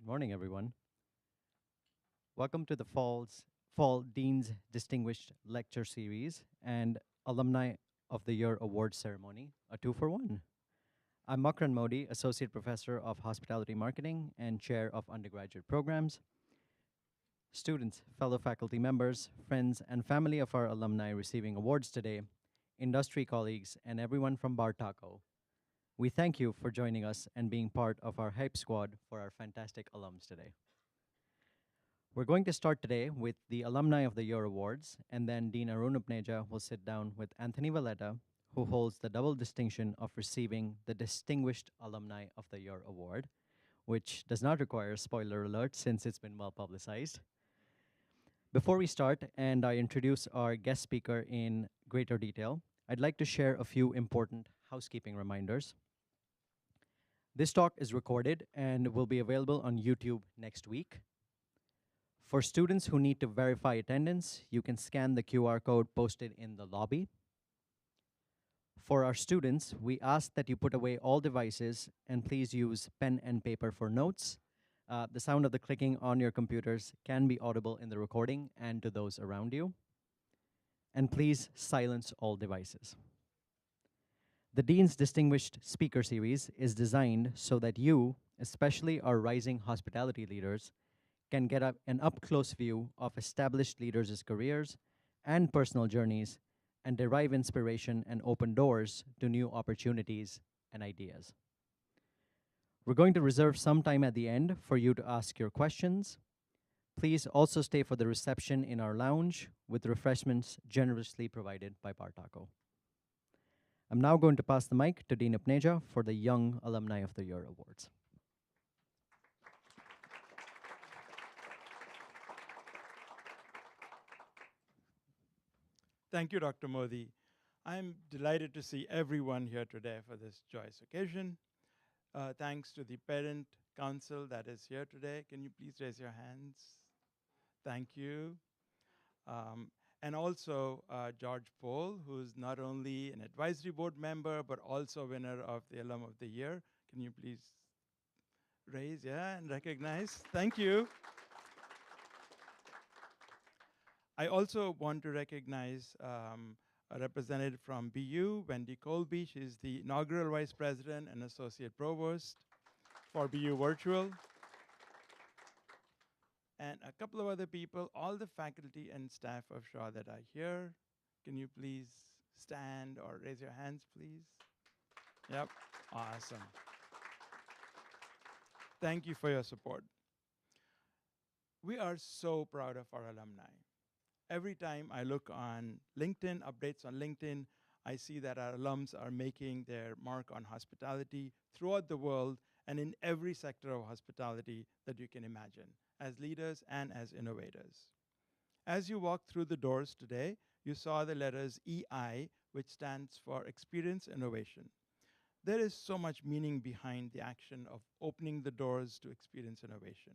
morning, everyone. Welcome to the Fall Dean's Distinguished Lecture Series and Alumni of the Year Award Ceremony, a two for one. I'm Makran Modi, Associate Professor of Hospitality Marketing and Chair of Undergraduate Programs. Students, fellow faculty members, friends, and family of our alumni receiving awards today, industry colleagues, and everyone from bartaco, we thank you for joining us and being part of our hype squad for our fantastic alums today. We're going to start today with the Alumni of the Year Awards, and then Dean Arun Upneja will sit down with Anthony Valletta, who holds the double distinction of receiving the Distinguished Alumni of the Year Award, which does not require a spoiler alert since it's been well publicized. Before we start and I introduce our guest speaker in greater detail, I'd like to share a few important housekeeping reminders. This talk is recorded and will be available on YouTube next week. For students who need to verify attendance, you can scan the QR code posted in the lobby. For our students, we ask that you put away all devices and please use pen and paper for notes. The sound of the clicking on your computers can be audible in the recording and to those around you. And please silence all devices. The Dean's Distinguished Speaker Series is designed so that you, especially our rising hospitality leaders, can get an up-close view of established leaders' careers and personal journeys and derive inspiration and open doors to new opportunities and ideas. We're going to reserve some time at the end for you to ask your questions. Please also stay for the reception in our lounge with refreshments generously provided by bartaco. I'm now going to pass the mic to Dean Upneja for the Young Alumni of the Year Awards. Thank you, Dr. Modi. I'm delighted to see everyone here today for this joyous occasion. Thanks to the parent council that is here today. Can you please raise your hands? Thank you. And also George Pohl, who's not only an advisory board member, but also winner of the Alum of the Year. Can you please raise, and recognize? Thank you. I also want to recognize a representative from BU, Wendy Colby. She's the inaugural Vice President and Associate Provost for BU Virtual. And a couple of other people, all the faculty and staff of SHA that are here. Can you please stand or raise your hands, please? Yep, awesome. Thank you for your support. We are so proud of our alumni. Every time I look on LinkedIn, updates on LinkedIn, I see that our alums are making their mark on hospitality throughout the world and in every sector of hospitality that you can imagine, as leaders and as innovators. As you walked through the doors today, you saw the letters EI, which stands for Experience Innovation. There is so much meaning behind the action of opening the doors to experience innovation.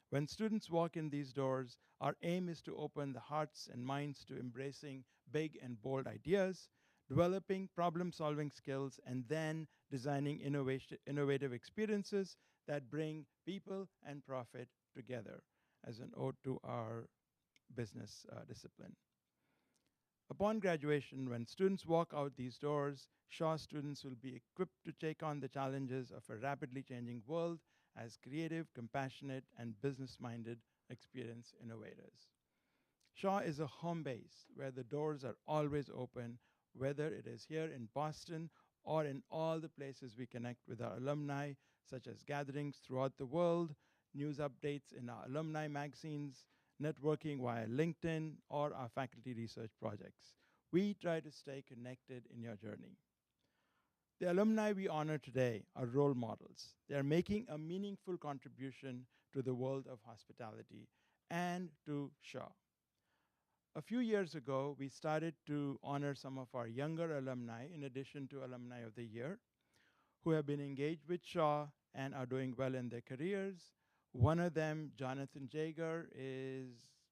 When students walk in these doors, our aim is to open the hearts and minds to embracing big and bold ideas, developing problem-solving skills, and then designing innovative experiences that bring people and profit together as an ode to our business discipline. Upon graduation, when students walk out these doors, SHA students will be equipped to take on the challenges of a rapidly changing world as creative, compassionate, and business-minded experience innovators. SHA is a home base where the doors are always open, whether it is here in Boston or in all the places we connect with our alumni, such as gatherings throughout the world, news updates in our alumni magazines, networking via LinkedIn, or our faculty research projects. We try to stay connected in your journey. The alumni we honor today are role models. They are making a meaningful contribution to the world of hospitality and to SHA. A few years ago, we started to honor some of our younger alumni in addition to Alumni of the Year, who have been engaged with SHA and are doing well in their careers. One of them, Jonathan Jager,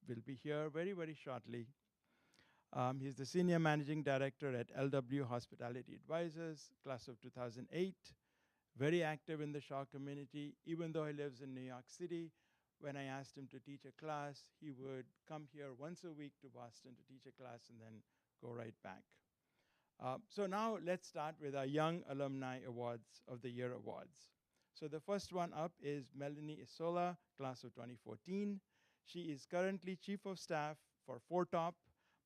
will be here very, very shortly. He's the Senior Managing Director at LW Hospitality Advisors, class of 2008. very active in the SHA community. Even though he lives in New York City, when I asked him to teach a class, he would come here once a week to Boston to teach a class and then go right back. So now let's start with our Young Alumni Awards of the Year awards. So the first one up is Melanie Isola, class of 2014. She is currently Chief of Staff for Fortop,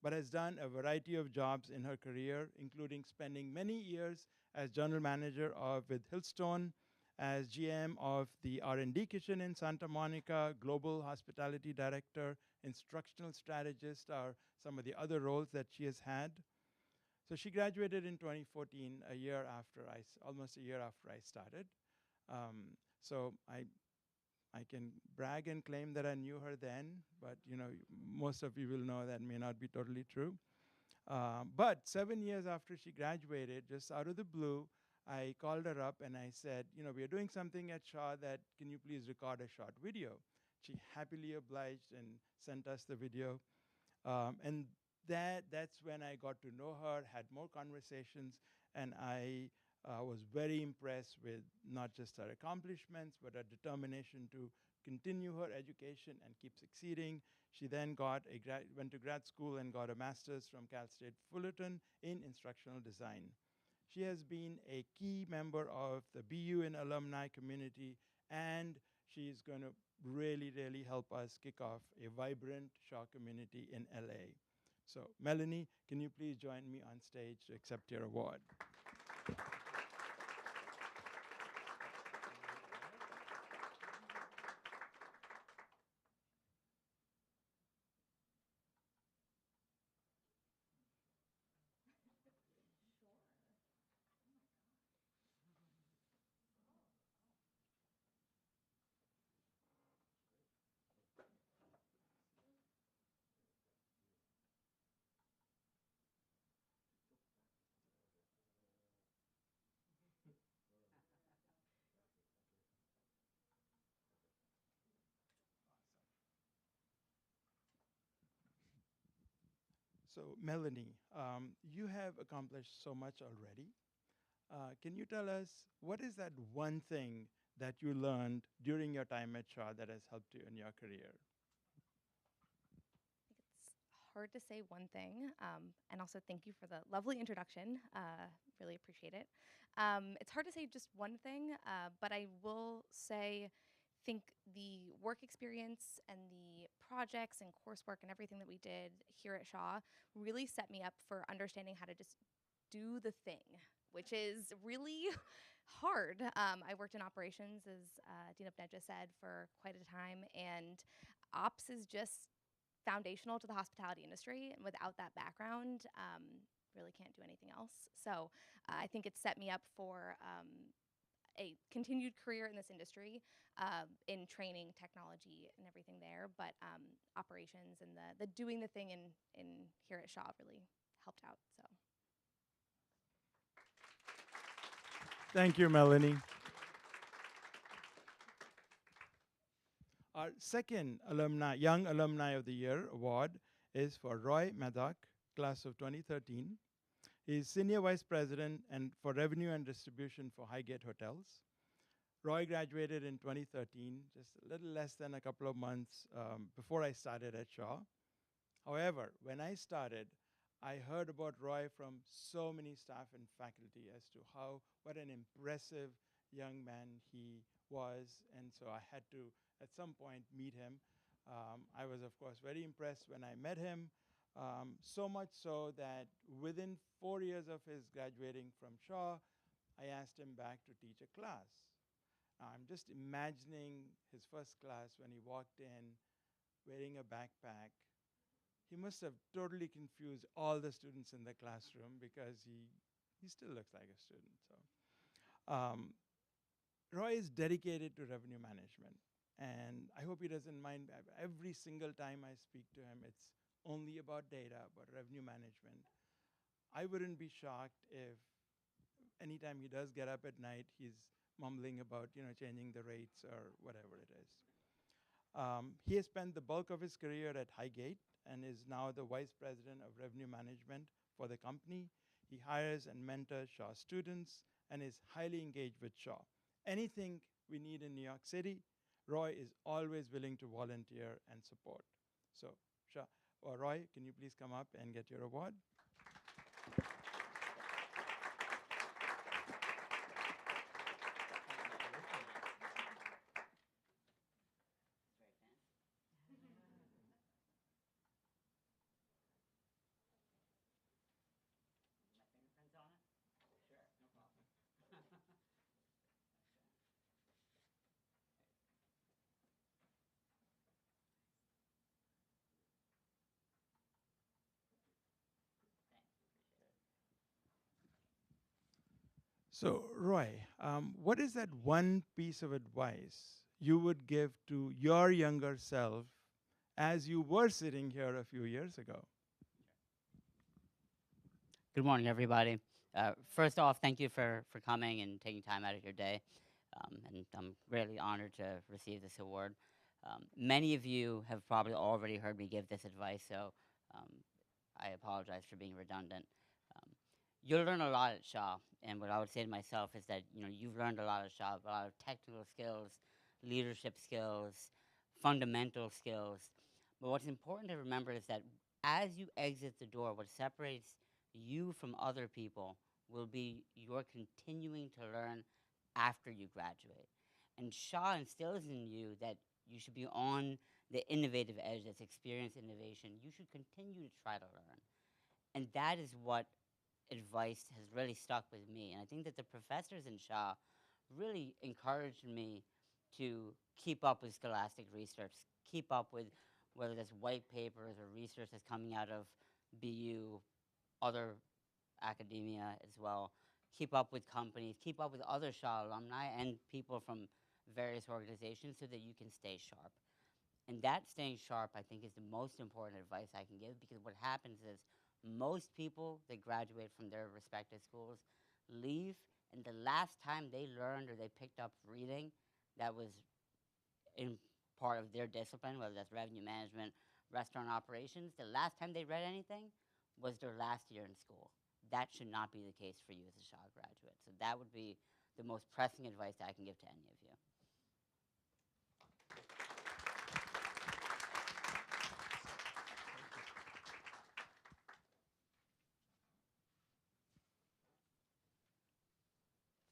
but has done a variety of jobs in her career, including spending many years as General Manager with Hillstone, as GM of the R&D Kitchen in Santa Monica, Global Hospitality Director, Instructional Strategist are some of the other roles that she has had. So she graduated in 2014, almost a year after I started. So I can brag and claim that I knew her then, but most of you will know that may not be totally true. But 7 years after she graduated, just out of the blue, I called her up and I said, we are doing something at SHA that, can you please record a short video? She happily obliged and sent us the video. And that's when I got to know her, had more conversations, and I was very impressed with not just her accomplishments, but her determination to continue her education and keep succeeding. She then went to grad school and got a master's from Cal State Fullerton in instructional design. She has been a key member of the BU and alumni community, and she's going to really, really help us kick off a vibrant SHA community in LA. So Melanie, can you please join me on stage to accept your award? So Melanie, you have accomplished so much already. Can you tell us, what is that one thing that you learned during your time at SHA that has helped you in your career? It's hard to say one thing, and also thank you for the lovely introduction. Really appreciate it. It's hard to say just one thing, but I will say, think the work experience and the projects and coursework and everything that we did here at SHA really set me up for understanding how to just do the thing, which is really hard. I worked in operations, as Dean Upneja said, for quite a time, and ops is just foundational to the hospitality industry, and without that background, really can't do anything else. So I think it set me up for a continued career in this industry, in training, technology, and everything there. But operations and the doing the thing in here at SHA really helped out. So Thank you, Melanie. Our second Young Alumni of the Year award is for Roy Maddock, class of 2013. He is Senior Vice President for Revenue and Distribution for Highgate Hotels. Roy graduated in 2013, just a little less than a couple of months before I started at SHA. However, when I started, I heard about Roy from so many staff and faculty as to what an impressive young man he was, and so I had to, at some point, meet him. I was, of course, very impressed when I met him, so much so that within 4 years of his graduating from SHA, I asked him back to teach a class. I'm just imagining his first class when he walked in wearing a backpack. He must have totally confused all the students in the classroom because he still looks like a student. So, Roy is dedicated to revenue management, and I hope he doesn't mind. Every single time I speak to him, it's only about data, about revenue management. I wouldn't be shocked if anytime he does get up at night, he's mumbling about changing the rates or whatever it is. He has spent the bulk of his career at Highgate and is now the Vice President of Revenue Management for the company. He hires and mentors SHA students and is highly engaged with SHA. anything we need in New York City, Roy is always willing to volunteer and support. So, Roy, can you please come up and get your award? So, Roy, what is that one piece of advice you would give to your younger self as you were sitting here a few years ago? Good morning, everybody. First off, thank you for coming and taking time out of your day. And I'm greatly honored to receive this award. Many of you have probably already heard me give this advice, so um, I apologize for being redundant. Um, you'll learn a lot at SHA, and what I would say to myself is that you've learned a lot at SHA, a lot of technical skills, leadership skills, fundamental skills. But what's important to remember is that as you exit the door, what separates you from other people will be your continuing to learn after you graduate. And SHA instills in you that you should be on the innovative edge, that's experience innovation. You should continue to try to learn. And that is what advice has really stuck with me. And I think that the professors in SHA really encouraged me to keep up with scholastic research, keep up with whether that's white papers or research that's coming out of BU, other academia as well, keep up with companies, keep up with other SHA alumni and people from various organizations so that you can stay sharp. And that staying sharp, I think, is the most important advice I can give, because what happens is most people that graduate from their respective schools leave, and the last time they learned or they picked up reading that was in part of their discipline, whether that's revenue management, restaurant operations, the last time they read anything was their last year in school. That should not be the case for you as a SHA graduate. So that would be the most pressing advice that I can give to any of you.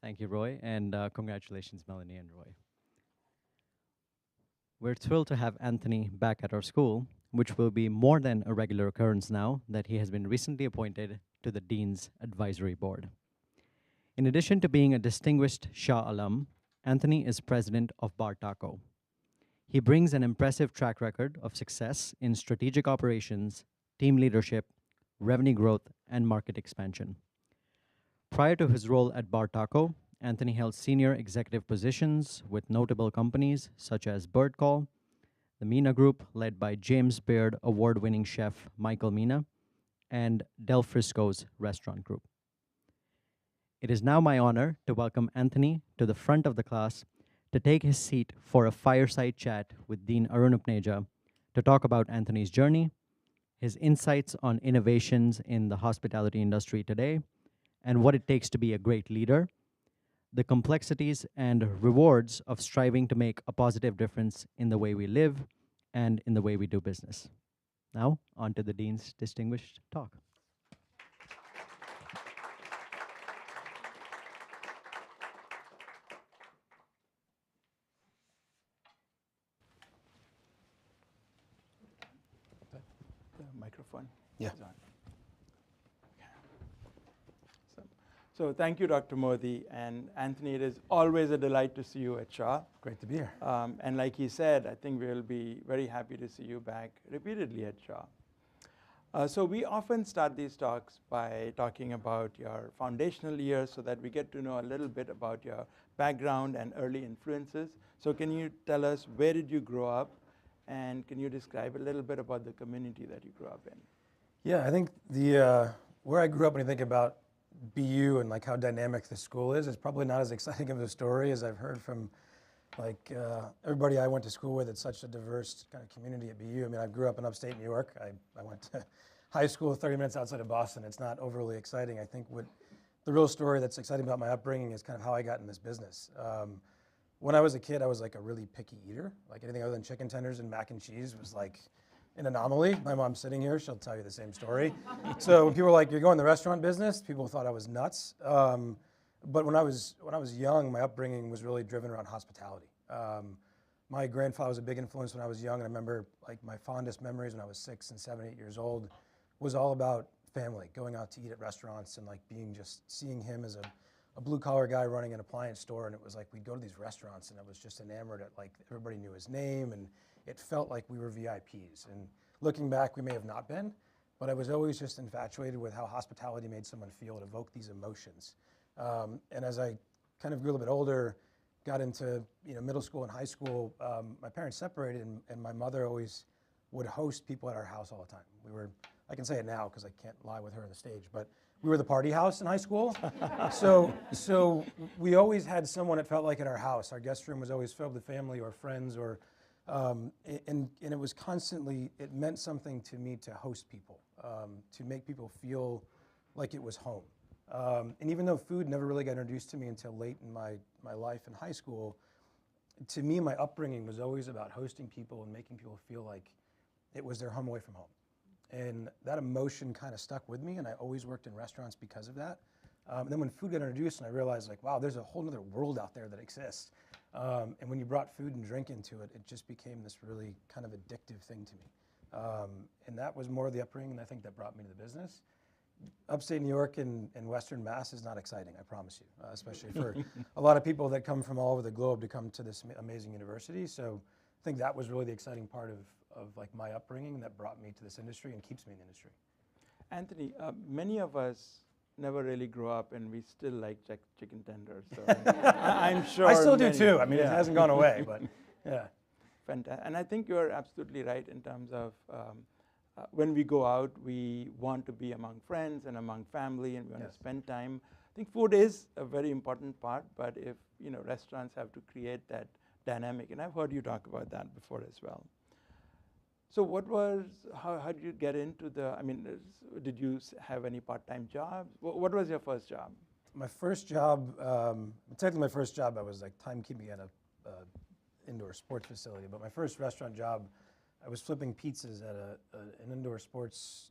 Thank you, Roy, and congratulations, Melanie and Roy. We're thrilled to have Anthony back at our school, which will be more than a regular occurrence now that he has been recently appointed to the Dean's Advisory Board. In addition to being a distinguished SHA alum, Anthony is president of bartaco. He brings an impressive track record of success in strategic operations, team leadership, revenue growth, and market expansion. Prior to his role at bartaco, Anthony held senior executive positions with notable companies such as Birdcall, the Mina Group, led by James Beard award-winning chef Michael Mina, and Del Frisco's restaurant group. It is now my honor to welcome Anthony to the front of the class to take his seat for a fireside chat with Dean Arun Upneja to talk about Anthony's journey, his insights on innovations in the hospitality industry today, and what it takes to be a great leader, the complexities and rewards of striving to make a positive difference in the way we live and in the way we do business. Now, on to the Dean's distinguished talk. The microphone Yeah. is on. So thank you, Dr. Modi. And Anthony, it is always a delight to see you at SHA. Great to be here. And like he said, I think we'll be very happy to see you back repeatedly at SHA. So we often start these talks by talking about your foundational years so that we get to know a little bit about your background and early influences. So can you tell us, where did you grow up? And can you describe a little bit about the community that you grew up in? Yeah, I think the where I grew up, when you think about BU and like how dynamic the school is probably not as exciting of a story as I've heard from like everybody I went to school with. It's such a diverse kind of community at BU. I mean, I grew up in upstate New York. I went to high school 30 minutes outside of Boston. It's not overly exciting. I think what the real story that's exciting about my upbringing is kind of how I got in this business. When I was a kid, I was like a really picky eater. Like anything other than chicken tenders and mac and cheese was like an anomaly. My mom's sitting here, she'll tell you the same story. So when people were like, you're going the restaurant business, people thought I was nuts. But when I was young, my upbringing was really driven around hospitality. My grandfather was a big influence when I was young, and I remember like my fondest memories when I was 6 and 7, 8 years old was all about family, going out to eat at restaurants and like seeing him as a blue collar guy running an appliance store, and it was like we'd go to these restaurants and I was just enamored at like everybody knew his name and it felt like we were VIPs. And looking back, we may have not been, but I was always just infatuated with how hospitality made someone feel. It evoked these emotions. And as I kind of grew a little bit older, got into middle school and high school, my parents separated, and my mother always would host people at our house all the time. I can say it now because I can't lie with her on the stage, but we were the party house in high school. So we always had someone, it felt like, at our house. Our guest room was always filled with family or friends, and it was constantly, it meant something to me to host people, to make people feel like it was home. And even though food never really got introduced to me until late in my life in high school, to me, my upbringing was always about hosting people and making people feel like it was their home away from home. And that emotion kind of stuck with me, and I always worked in restaurants because of that. And then when food got introduced, and I realized like, wow, there's a whole other world out there that exists. And when you brought food and drink into it, it just became this really kind of addictive thing to me. And that was more of the upbringing, I think, that brought me to the business. Upstate New York and Western Mass is not exciting, I promise you, especially for a lot of people that come from all over the globe to come to this amazing university. So I think that was really the exciting part of like my upbringing that brought me to this industry and keeps me in the industry. Anthony, many of us never really grew up, and we still like chicken tenders. So I'm sure I still do too. I mean, it hasn't gone away, but yeah. Fantastic. And I think you're absolutely right in terms of when we go out, we want to be among friends and among family, and we want to spend time. I think food is a very important part, but if restaurants have to create that dynamic, and I've heard you talk about that before as well. So how did you get into did you have any part-time jobs? What was your first job? My first job, technically my first job, I was like timekeeping at a indoor sports facility, but my first restaurant job, I was flipping pizzas at an indoor sports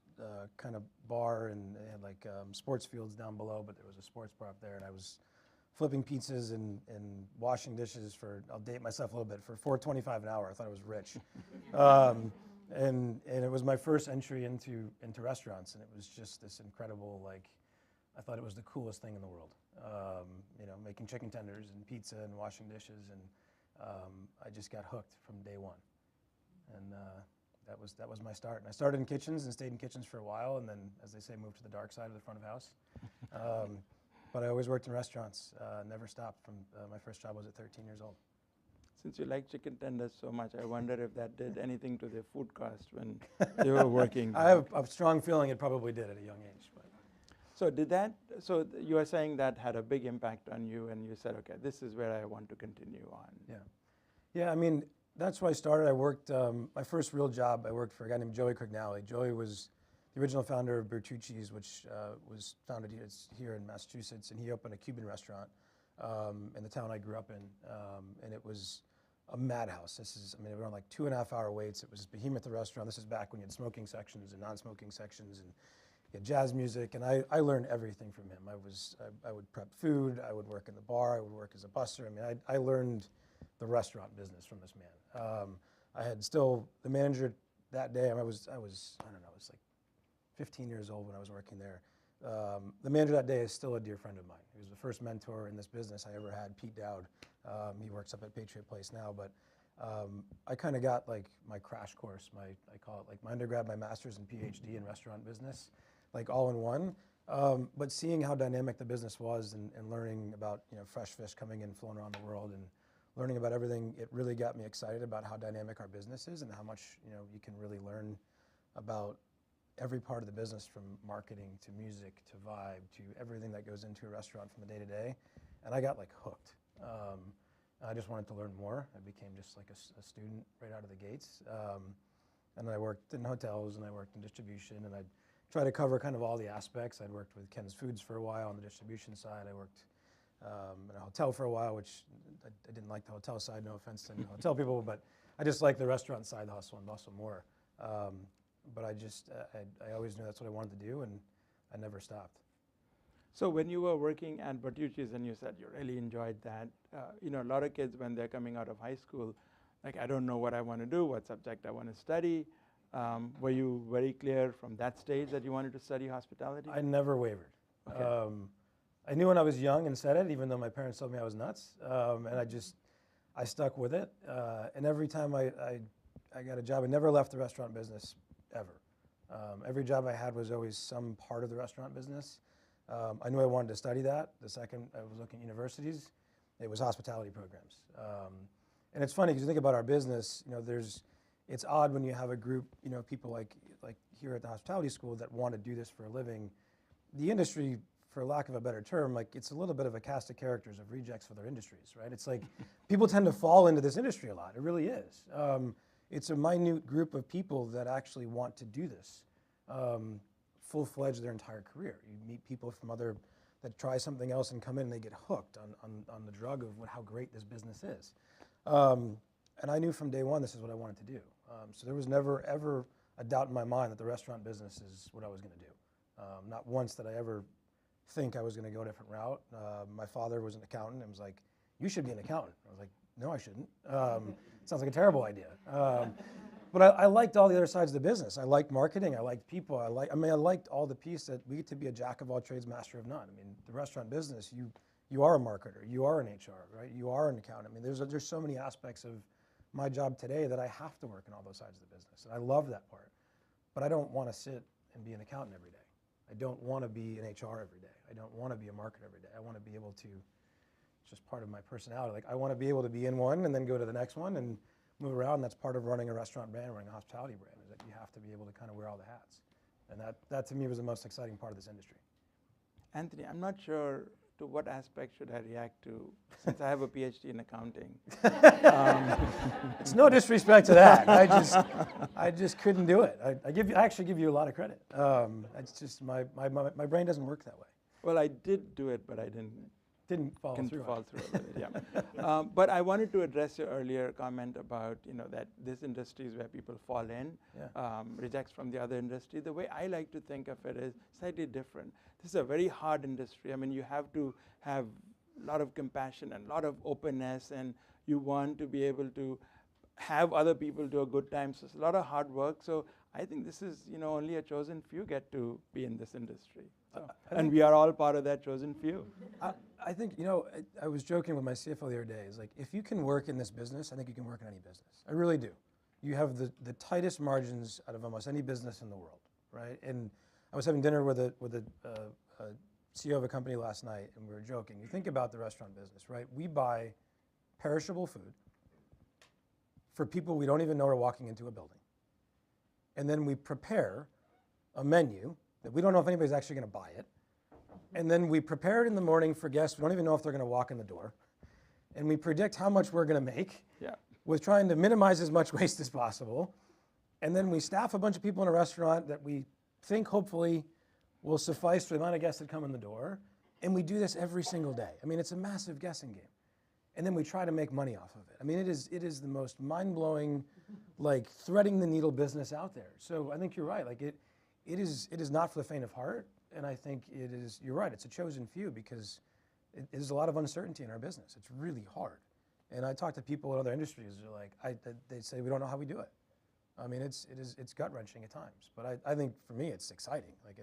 kind of bar, and they had like sports fields down below, but there was a sports bar up there, and I was flipping pizzas and washing dishes for, I'll date myself a little bit, for $4.25 an hour. I thought I was rich. And it was my first entry into restaurants, and it was just this incredible, like, I thought it was the coolest thing in the world. Making chicken tenders and pizza and washing dishes, and I just got hooked from day one. And that was my start. And I started in kitchens and stayed in kitchens for a while, and then, as they say, moved to the dark side of the front of house. But I always worked in restaurants, never stopped. From my first job was at 13 years old. Since you like chicken tenders so much, I wonder if that did anything to the food cost when you were working. I have a strong feeling it probably did at a young age. But. So you are saying that had a big impact on you, and you said, okay, this is where I want to continue on. Yeah. I mean, that's where I started. I worked, my first real job, I worked for a guy named Joey Crignali. Joey was the original founder of Bertucci's, which was founded here in Massachusetts, and he opened a Cuban restaurant in the town I grew up in, and it was a madhouse. We were on like 2.5 hour waits. It was behemoth, the restaurant. This is back when you had smoking sections and non-smoking sections, and you had jazz music, and I learned everything from him. I would prep food, I would work in the bar, I would work as a busser. I learned the restaurant business from this man. I had still, the manager that day, I was like 15 years old when I was working there. The manager that day is still a dear friend of mine. He was the first mentor in this business I ever had, Pete Dowd. He works up at Patriot Place now, but I kind of got like my crash course, I call it like my undergrad, my master's and Ph.D. in restaurant business, like all in one. But seeing how dynamic the business was and learning about fresh fish coming in, flown around the world, and learning about everything, it really got me excited about how dynamic our business is and how much you can really learn about every part of the business, from marketing to music to vibe to everything that goes into a restaurant from the day to day. And I got like hooked. I just wanted to learn more. I became just like a student right out of the gates. And I worked in hotels, and I worked in distribution, and I'd try to cover kind of all the aspects. I'd worked with Ken's Foods for a while on the distribution side. I worked in a hotel for a while, which I didn't like the hotel side, no offense to any hotel people, but I just like the restaurant side hustle and bustle more. But I always knew that's what I wanted to do, and I never stopped. So when you were working at Bertucci's and you said you really enjoyed that, a lot of kids when they're coming out of high school, like, I don't know what I want to do, what subject I want to study. Were you very clear from that stage that you wanted to study hospitality? I never wavered. Okay. I knew when I was young and said it, even though my parents told me I was nuts, and I stuck with it. And every time I got a job, I never left the restaurant business ever. Every job I had was always some part of the restaurant business. I knew I wanted to study that. The second I was looking at universities, it was hospitality programs. And it's funny because you think about our business, it's odd when you have a group, people like here at the hospitality school that want to do this for a living. The industry, for lack of a better term, like, it's a little bit of a cast of characters of rejects for their industries, right? It's like people tend to fall into this industry a lot. It really is. It's a minute group of people that actually want to do this full-fledged their entire career. You meet people from that try something else and come in and they get hooked on the drug of how great this business is. And I knew from day one this is what I wanted to do. So there was never, ever a doubt in my mind that the restaurant business is what I was going to do. Not once did I ever think I was going to go a different route. My father was an accountant and was like, "You should be an accountant." I was like, "No, I shouldn't." Sounds like a terrible idea. But I liked all the other sides of the business. I liked marketing. I liked people. I liked all the piece that we get to be a jack of all trades, master of none. I mean, the restaurant business, you are a marketer, you are an HR, right? You are an accountant. I mean, there's so many aspects of my job today that I have to work in all those sides of the business, and I love that part. But I don't want to sit and be an accountant every day. I don't want to be an HR every day. I don't want to be a marketer every day. I want to be able to, it's just part of my personality. Like, I want to be able to be in one and then go to the next one and move around. And that's part of running a restaurant brand, running a hospitality brand, is that you have to be able to kind of wear all the hats. And that to me was the most exciting part of this industry. Anthony, I'm not sure to what aspect should I react to, since I have a PhD in accounting. It's no disrespect to that. I just couldn't do it. I actually give you a lot of credit. It's just my brain doesn't work that way. Well, I did do it, but I didn't fall through. Fall through with it, yeah. But I wanted to address your earlier comment about that this industry is where people fall in, rejects from the other industry. The way I like to think of it is slightly different. This is a very hard industry. I mean, you have to have a lot of compassion and a lot of openness, and you want to be able to have other people do a good time. So it's a lot of hard work. So I think this is, only a chosen few get to be in this industry. So, and we are all part of that chosen few. I think, I was joking with my CFO the other day. It's like, if you can work in this business, I think you can work in any business. I really do. You have the tightest margins out of almost any business in the world, right? And I was having dinner with a CEO of a company last night, and we were joking. You think about the restaurant business, right? We buy perishable food for people we don't even know are walking into a building. And then we prepare a menu that we don't know if anybody's actually going to buy it. And then we prepare it in the morning for guests. We don't even know if they're going to walk in the door. And we predict how much we're going to make with trying to minimize as much waste as possible. And then we staff a bunch of people in a restaurant that we think hopefully will suffice for the amount of guests that come in the door. And we do this every single day. I mean, it's a massive guessing game. And then we try to make money off of it. I mean, it is the most mind-blowing, like, threading the needle business out there. So I think you're right. Like, it is not for the faint of heart. And I think you're right, it's a chosen few because there's a lot of uncertainty in our business. It's really hard. And I talk to people in other industries, they're like, they say, we don't know how we do it. I mean, it's gut-wrenching at times. But I think for me, it's exciting. Like,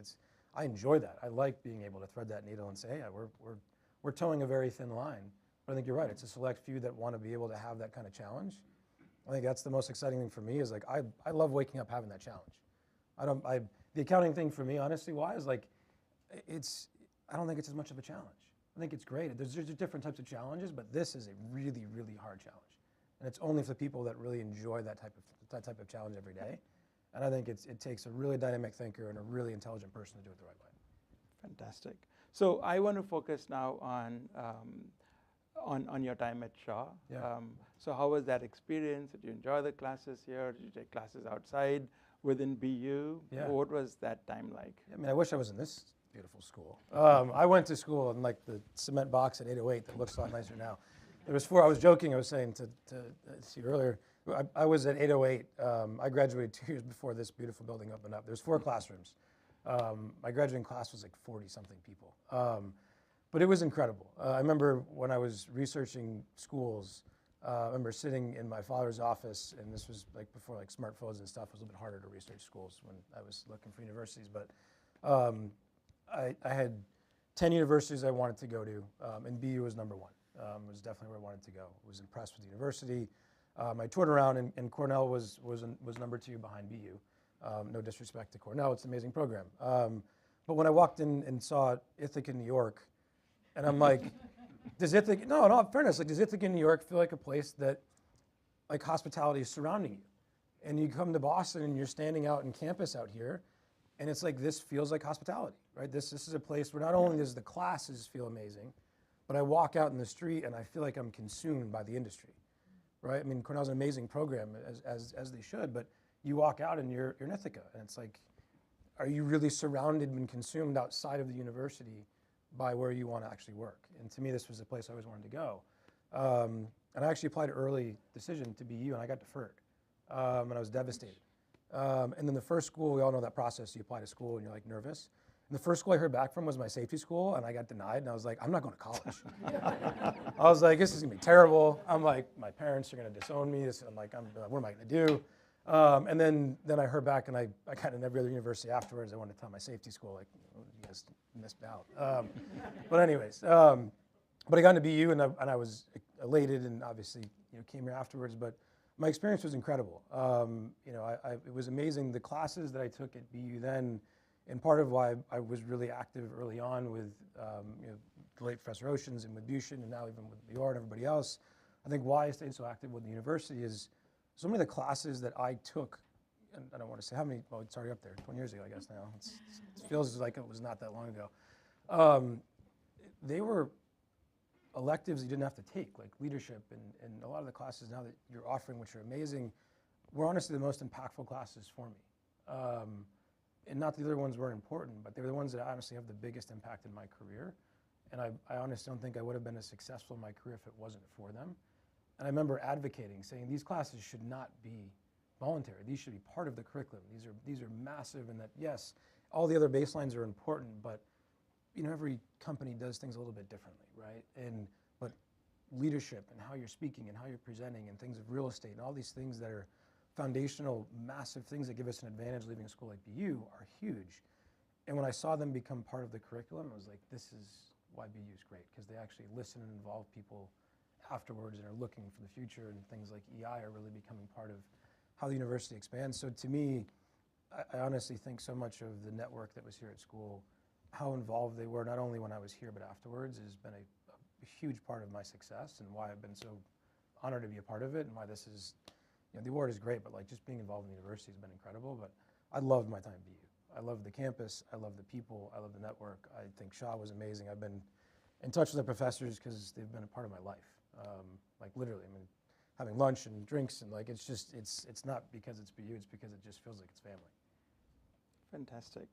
I enjoy that. I like being able to thread that needle and say, yeah, we're towing a very thin line. But I think you're right, it's a select few that want to be able to have that kind of challenge. I think that's the most exciting thing for me is, like, I love waking up having that challenge. The accounting thing for me, honestly, wise, like, I don't think it's as much of a challenge. I think it's great. There's different types of challenges, but this is a really, really hard challenge. And it's only for people that really enjoy that type of challenge every day. And I think it takes a really dynamic thinker and a really intelligent person to do it the right way. Fantastic. So I want to focus now on your time at SHA. Yeah. So how was that experience? Did you enjoy the classes here? Did you take classes outside? within BU. Yeah. What was that time like? I mean, I wish I was in this beautiful school. I went to school in like the cement box at 808 that looks a lot nicer now. It was I was joking, I was saying to you earlier, I was at 808. I graduated 2 years before this beautiful building opened up. There's 4 classrooms. My graduating class was like 40-something people. But it was incredible. I remember when I was researching schools, I remember sitting in my father's office, and this was like before like smartphones and stuff. It was a little bit harder to research schools when I was looking for universities. But I had 10 universities I wanted to go to, and BU was number 1. It was definitely where I wanted to go. I was impressed with the university. I toured around, and Cornell was number 2 behind BU. No disrespect to Cornell, it's an amazing program. But when I walked in and saw Ithaca, New York, and I'm like, does Ithaca, no, in all fairness, like, does Ithaca, New York feel like a place that, like, hospitality is surrounding you? And you come to Boston and you're standing out in campus out here, and it's like, this feels like hospitality, right? This is a place where not only does the classes feel amazing, but I walk out in the street and I feel like I'm consumed by the industry, right? I mean, Cornell's an amazing program, as they should, but you walk out and you're in Ithaca, and it's like, are you really surrounded and consumed outside of the university by where you want to actually work? And to me, this was the place I always wanted to go. And I actually applied early decision to BU, and I got deferred, and I was devastated. And then the first school, we all know that process. You apply to school, and you're like nervous. And the first school I heard back from was my safety school, and I got denied. And I was like, I'm not going to college. I was like, this is gonna be terrible. I'm like, my parents are gonna disown me. I'm like, what am I gonna do? And then I heard back, and I got in every other university afterwards. I wanted to tell my safety school, like, oh, you guys missed out. But anyways, but I got into BU, and I was elated, and obviously, came here afterwards. But my experience was incredible. It was amazing. The classes that I took at BU then, and part of why I was really active early on with the late Professor Oceans and with Bushin, and now even with BR and everybody else, I think why I stayed so active with the university is so many of the classes that I took, and I don't want to say how many, well, it's already up there, 20 years ago, I guess now. It feels like it was not that long ago. They were electives you didn't have to take, like leadership, and a lot of the classes now that you're offering, which are amazing, were honestly the most impactful classes for me. And not the other ones weren't important, but they were the ones that honestly have the biggest impact in my career. And I honestly don't think I would have been as successful in my career if it wasn't for them. And I remember advocating, saying these classes should not be voluntary. These should be part of the curriculum. These are massive, and that, yes, all the other baselines are important, but every company does things a little bit differently, right? But leadership and how you're speaking and how you're presenting and things of real estate and all these things that are foundational, massive things that give us an advantage leaving a school like BU are huge. And when I saw them become part of the curriculum, I was like, this is why BU is great, because they actually listen and involve people afterwards and are looking for the future, and things like EI are really becoming part of how the university expands. So to me, I honestly think so much of the network that was here at school, how involved they were, not only when I was here, but afterwards, has been a huge part of my success, and why I've been so honored to be a part of it, and why this is, the award is great, but like just being involved in the university has been incredible. But I loved my time at BU. I love the campus, I love the people, I love the network. I think SHA was amazing. I've been in touch with the professors because they've been a part of my life. Like literally, I mean, having lunch and drinks, and like, it's not because it's BU, it's because it just feels like it's family. Fantastic.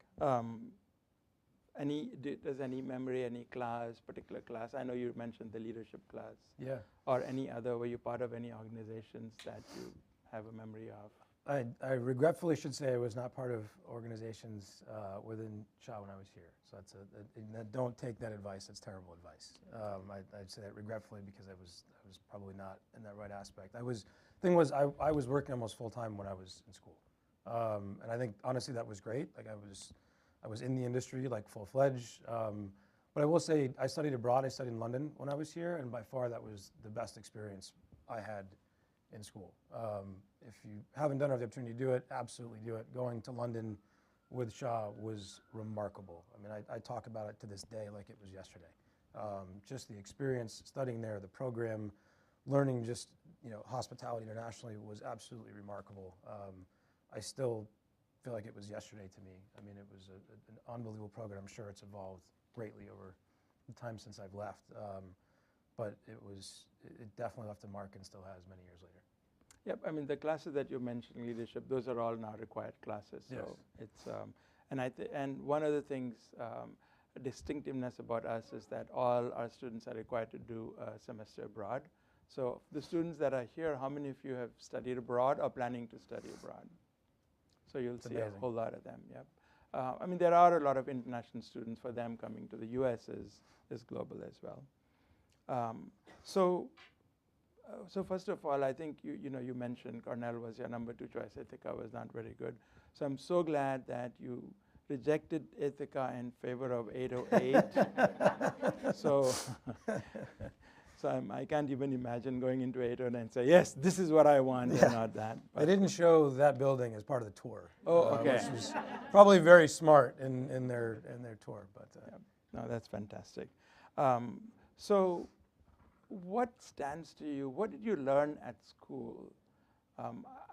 Does any memory, any class, particular class? I know you mentioned the leadership class. Yeah. Or any other, were you part of any organizations that you have a memory of? I regretfully should say I was not part of organizations within SHA when I was here. So don't take that advice. That's terrible advice. I'd say that regretfully, because I was probably not in that right aspect. I was working almost full time when I was in school, and I think honestly that was great. Like I was in the industry like full fledged. But I will say I studied abroad. I studied in London when I was here, and by far that was the best experience I had in school. If you haven't done it, have the opportunity to do it, absolutely do it. Going to London with SHA was remarkable. I mean, I talk about it to this day like it was yesterday. Just the experience studying there, the program, learning just hospitality internationally was absolutely remarkable. I still feel like it was yesterday to me. I mean, it was an unbelievable program. I'm sure it's evolved greatly over the time since I've left. But it definitely left a mark and still has many years later. Yep, I mean, the classes that you mentioned, leadership, those are all now required classes. So Yes. it's, and one of the things, distinctiveness about us is that all our students are required to do a semester abroad. So the students that are here, how many of you have studied abroad or planning to study abroad? So you'll see amazing. a whole lot of them, yep. I mean, there are a lot of international students. For them, coming to the US is global as well. So first of all, I think you mentioned Cornell was your number 2 choice. Ithaca was not very good. So I'm so glad that you rejected Ithaca in favor of 808. So I can't even imagine going into 809 and say, yes, this is what I want, and not that. They didn't show that building as part of the tour. Oh, okay. Which was probably very smart in their tour. But Yeah. No, that's fantastic. So what stands to you? What did you learn at school?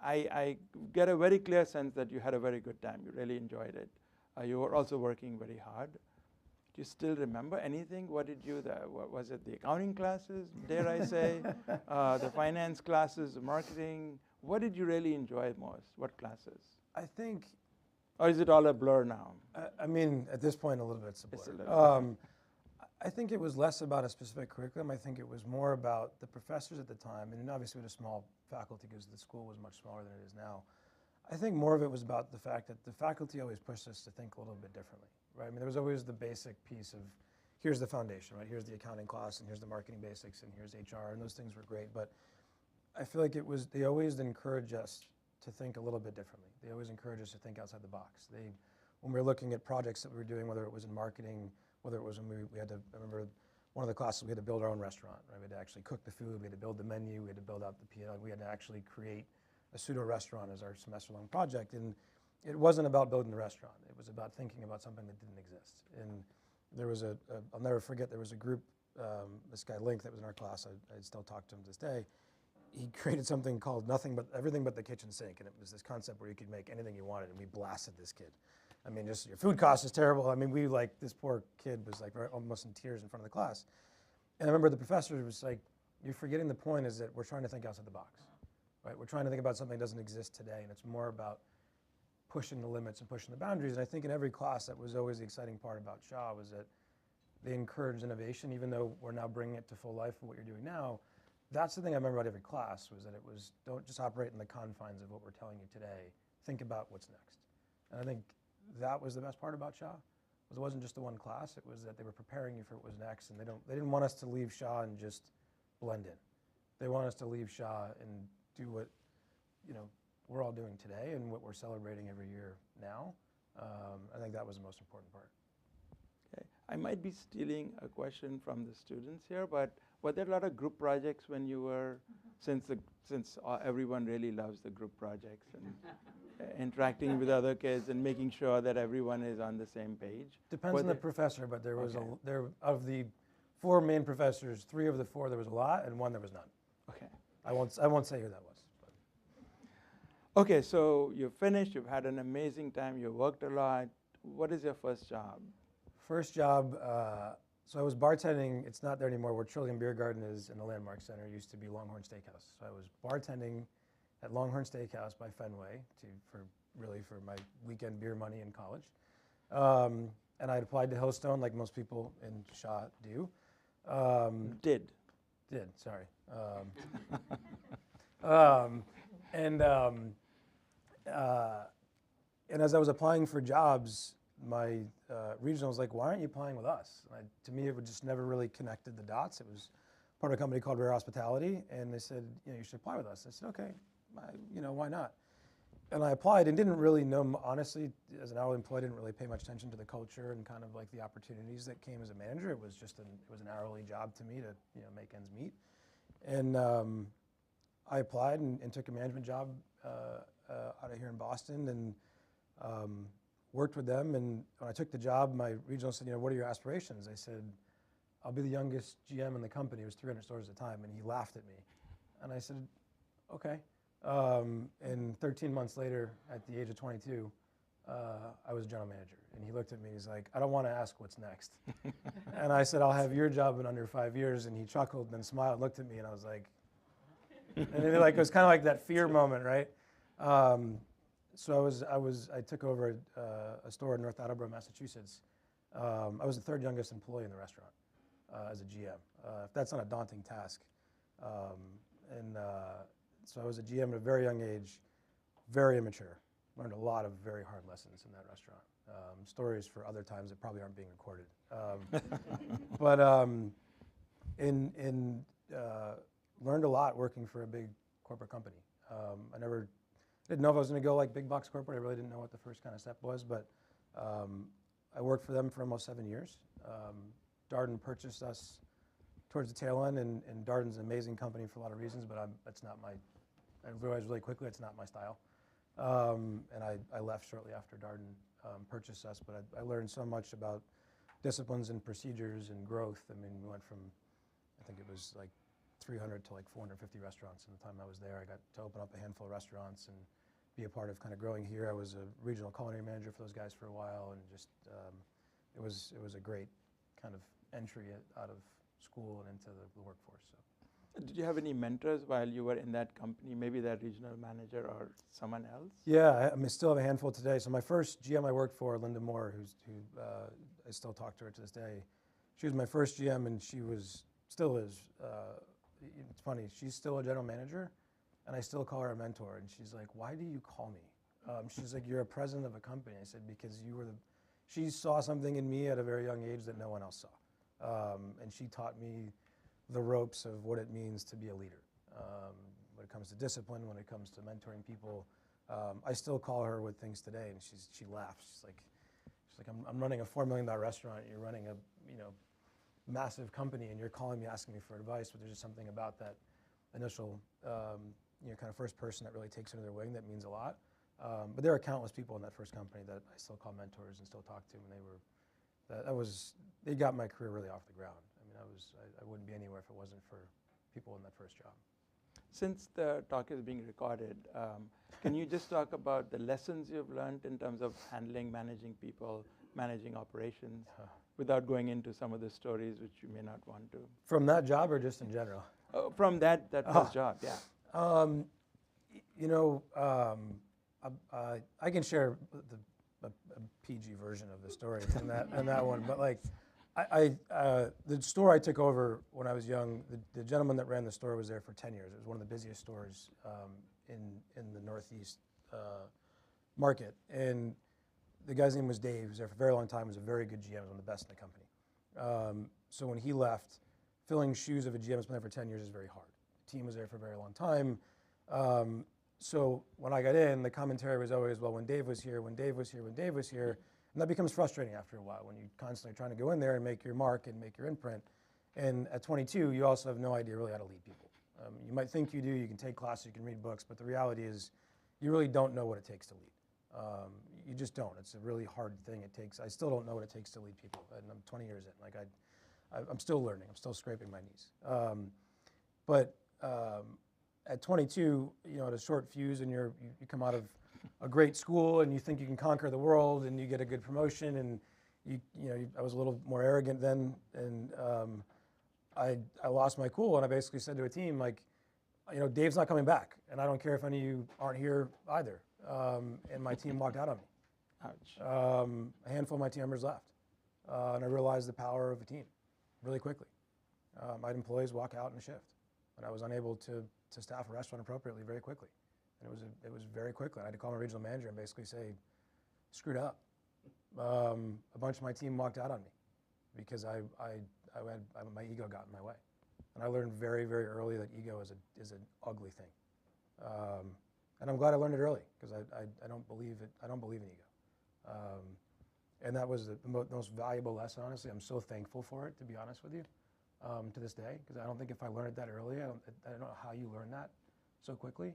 I get a very clear sense that you had a very good time. You really enjoyed it. You were also working very hard. Do you still remember anything? What did you, was it the accounting classes, dare I say, the finance classes, the marketing? What did you really enjoy most? What classes? I think, Or is it all a blur now? I mean, at this point, a little bit it's a It's a blur. little I think it was less about a specific curriculum. I think it was more about the professors at the time, and obviously we had a small faculty because the school was much smaller than it is now. I think more of it was about the fact that the faculty always pushed us to think a little bit differently, right? I mean, there was always the basic piece of, here's the foundation, right? Here's the accounting class, and here's the marketing basics, and here's HR, and those things were great. But I feel like they always encourage us to think a little bit differently. They always encourage us to think outside the box. When we were looking at projects that we were doing, whether it was in marketing, whether it was when we had to, I remember one of the classes, we had to build our own restaurant, right? We had to actually cook the food, we had to build the menu, we had to build out the P&L, we had to actually create a pseudo-restaurant as our semester-long project. And it wasn't about building the restaurant. It was about thinking about something that didn't exist. And there was I'll never forget, there was a group, this guy Link that was in our class, I still talk to him to this day. He created something called everything but the kitchen sink. And it was this concept where you could make anything you wanted, and we blasted this kid. I mean, just your food cost is terrible. I mean, this poor kid was like almost in tears in front of the class. And I remember the professor was like, you're forgetting the point is that we're trying to think outside the box. Right? We're trying to think about something that doesn't exist today, and it's more about pushing the limits and pushing the boundaries. And I think in every class, that was always the exciting part about SHA, was that they encouraged innovation, even though we're now bringing it to full life for what you're doing now. That's the thing I remember about every class, was that it was, don't just operate in the confines of what we're telling you today. Think about what's next. And I think that was the best part about SHA, was it wasn't just the one class, it was that they were preparing you for what was next, and they didn't want us to leave SHA and just blend in. They want us to leave SHA and do what we're all doing today and what we're celebrating every year now. I think that was the most important part. Okay. I might be stealing a question from the students here, but were there a lot of group projects when you were, since everyone really loves the group projects and interacting with other kids and making sure that everyone is on the same page? Depends on the professor, but there was of the 4 main professors, 3 of the 4 there was a lot, and 1 there was none. Okay. I won't say who that was. But. Okay, so you've finished, you've had an amazing time, you worked a lot. What is your first job? First job, so I was bartending. It's not there anymore, where Trillium Beer Garden is in the Landmark Center. It used to be Longhorn Steakhouse. So I was bartending at Longhorn Steakhouse by Fenway for my weekend beer money in college. And I applied to Hillstone like most people in SHA do. Did, sorry. And as I was applying for jobs, my regional was like, why aren't you applying with us? To me, it would just never really connected the dots. It was part of a company called Rare Hospitality, and they said, you should apply with us. I said, okay, why not? And I applied and didn't really know, honestly, as an hourly employee, didn't really pay much attention to the culture and kind of like the opportunities that came as a manager. It was just an hourly job to me to make ends meet. And I applied and took a management job out of here in Boston, and worked with them. And when I took the job, my regional said, what are your aspirations? I said, I'll be the youngest GM in the company. It was 300 stores at the time, and he laughed at me. And I said, okay. And 13 months later, at the age of 22, I was general manager. And he looked at me, he's like, I don't want to ask what's next. And I said, I'll have your job in under 5 years. And he chuckled and then smiled, looked at me, and I was like, And then, like, it was kind of like that fear moment, right? So I took over a store in North Attleboro, Massachusetts. I was the third youngest employee in the restaurant as a GM. If that's not a daunting task. So I was a GM at a very young age, very immature. Learned a lot of very hard lessons in that restaurant. Stories for other times that probably aren't being recorded. But learned a lot working for a big corporate company. I didn't know if I was going to go like big box corporate. I really didn't know what the first kind of step was, but I worked for them for almost 7 years. Darden purchased us towards the tail end, and Darden's an amazing company for a lot of reasons, but I realized really quickly it's not my style. And I left shortly after Darden purchased us, but I learned so much about disciplines and procedures and growth. I mean, we went from, I think it was like 300 to like 450 restaurants in the time I was there. I got to open up a handful of restaurants and be a part of kind of growing here. I was a regional culinary manager for those guys for a while, and just it was a great kind of entry out of school and into the workforce. So. Did you have any mentors while you were in that company, maybe that regional manager or someone else? Yeah, I still have a handful today. So my first GM I worked for, Linda Moore, who I still talk to her to this day. She was my first GM, and still is. It's funny, she's still a general manager, and I still call her a mentor. And she's like, "Why do you call me?" She's like, "You're a president of a company." I said, "Because she saw something in me at a very young age that no one else saw, and she taught me the ropes of what it means to be a leader. When it comes to discipline, when it comes to mentoring people, I still call her with things today, and she laughs. She's like, I'm running a $4 million restaurant. You're running a massive company, and you're calling me asking me for advice. But there's just something about that initial kind of first person that really takes under their wing that means a lot. But there are countless people in that first company that I still call mentors and still talk to, and they got my career really off the ground. I wouldn't be anywhere if it wasn't for people in that first job. Since the talk is being recorded, can you just talk about the lessons you've learned in terms of managing people, managing operations, without going into some of the stories which you may not want to? From that job or just in general? From that first job, yeah. I can share a PG version of the story in that one, but like, the store I took over when I was young, the gentleman that ran the store was there for 10 years. It was one of the busiest stores in the Northeast market. And the guy's name was Dave. He was there for a very long time. He was a very good GM. He was one of the best in the company. So when he left, filling shoes of a GM that's been there for 10 years is very hard. The team was there for a very long time. So when I got in, the commentary was always, well, when Dave was here, when Dave was here, when Dave was here. And that becomes frustrating after a while when you're constantly trying to go in there and make your mark and make your imprint. And at 22, you also have no idea really how to lead people. You might think you do, you can take classes, you can read books, but the reality is you really don't know what it takes to lead. You just don't. It's a really hard thing it takes. I still don't know what it takes to lead people, and I'm 20 years in. Like I'm still learning. I'm still scraping my knees. But at 22, at a short fuse, and you come out of a great school, and you think you can conquer the world, and you get a good promotion, and I was a little more arrogant then, and I lost my cool, and I basically said to a team, like, Dave's not coming back, and I don't care if any of you aren't here either. And my team walked out on me. Ouch. A handful of my team members left, and I realized the power of a team really quickly. I had employees walk out in a shift, and I was unable to staff a restaurant appropriately very quickly. And it was very quickly. I had to call my regional manager and basically say, screwed up. A bunch of my team walked out on me because my ego got in my way. And I learned very, very early that ego is an ugly thing. And I'm glad I learned it early because I don't believe it. I don't believe in ego. And that was the most valuable lesson, honestly. I'm so thankful for it, to be honest with you, to this day, because I don't think if I learned it that early, I don't know how you learn that so quickly.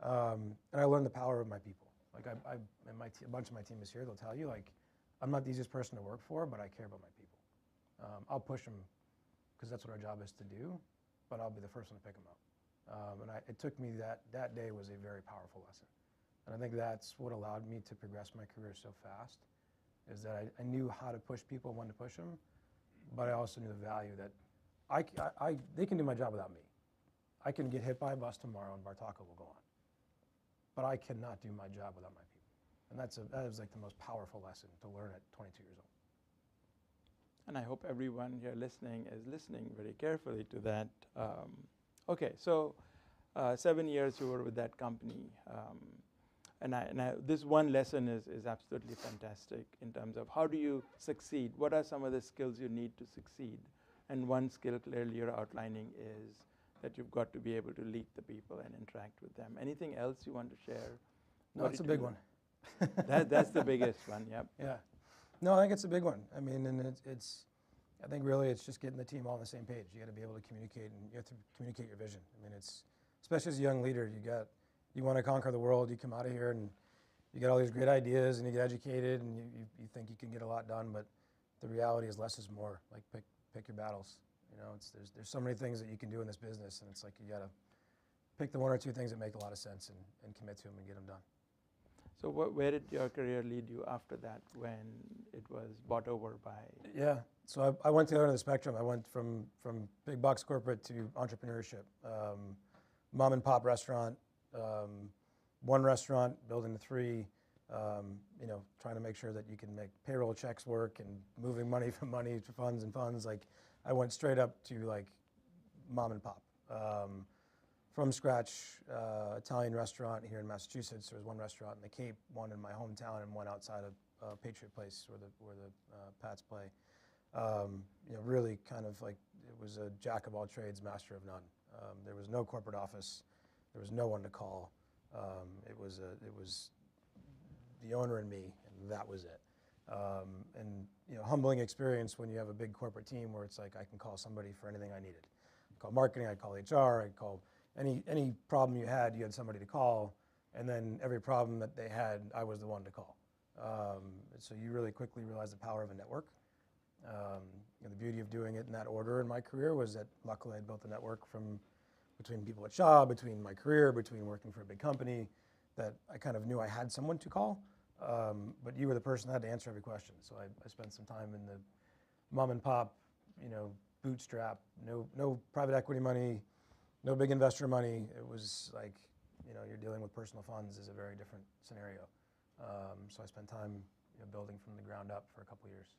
And I learned the power of my people. Like a bunch of my team is here. They'll tell you, like, I'm not the easiest person to work for, but I care about my people. I'll push them because that's what our job is to do, but I'll be the first one to pick them up. And it took me that day was a very powerful lesson. And I think that's what allowed me to progress my career so fast, is that I knew how to push people, when to push them, but I also knew the value that they can do my job without me. I can get hit by a bus tomorrow and Bartaco will go on. But I cannot do my job without my people. And that is like the most powerful lesson to learn at 22 years old. And I hope everyone here listening is listening very carefully to that. Okay, so 7 years you were with that company. This one lesson is absolutely fantastic in terms of how do you succeed? What are some of the skills you need to succeed? And one skill clearly you're outlining is that you've got to be able to lead the people and interact with them. Anything else you want to share? No, it's a big one. That's the biggest one, yep. Yeah. No, I think it's a big one. I mean, and I think really it's just getting the team all on the same page. You got to be able to communicate, and you have to communicate your vision. I mean, it's, especially as a young leader, you want to conquer the world, you come out of here and you get all these great ideas and you get educated and you think you can get a lot done, but the reality is less is more. Like pick your battles. You know, there's so many things that you can do in this business, and it's like you got to pick the one or two things that make a lot of sense and commit to them and get them done. So where did your career lead you after that when it was bought over by? Yeah, so I went to the other end of the spectrum. I went from big box corporate to entrepreneurship. Mom and pop restaurant, one restaurant, building to three, trying to make sure that you can make payroll checks work and moving money from money to funds and funds. Like I went straight up to like mom and pop. From scratch, Italian restaurant here in Massachusetts. There was one restaurant in the Cape, one in my hometown, and one outside of Patriot Place where the Pats play. Really kind of like it was a jack of all trades, master of none. There was no corporate office. There was no one to call. It was the owner and me, and that was it. Humbling experience when you have a big corporate team where it's like I can call somebody for anything I needed. I'd call marketing, I'd call HR, I'd call any problem you had somebody to call, and then every problem that they had, I was the one to call. So you really quickly realize the power of a network. The beauty of doing it in that order in my career was that luckily I built a network between people at SHA, between my career, between working for a big company, that I kind of knew I had someone to call, but you were the person that had to answer every question. So I spent some time in the mom and pop, bootstrap, no private equity money, no big investor money. It was like, you're dealing with personal funds is a very different scenario. So I spent time building from the ground up for a couple of years.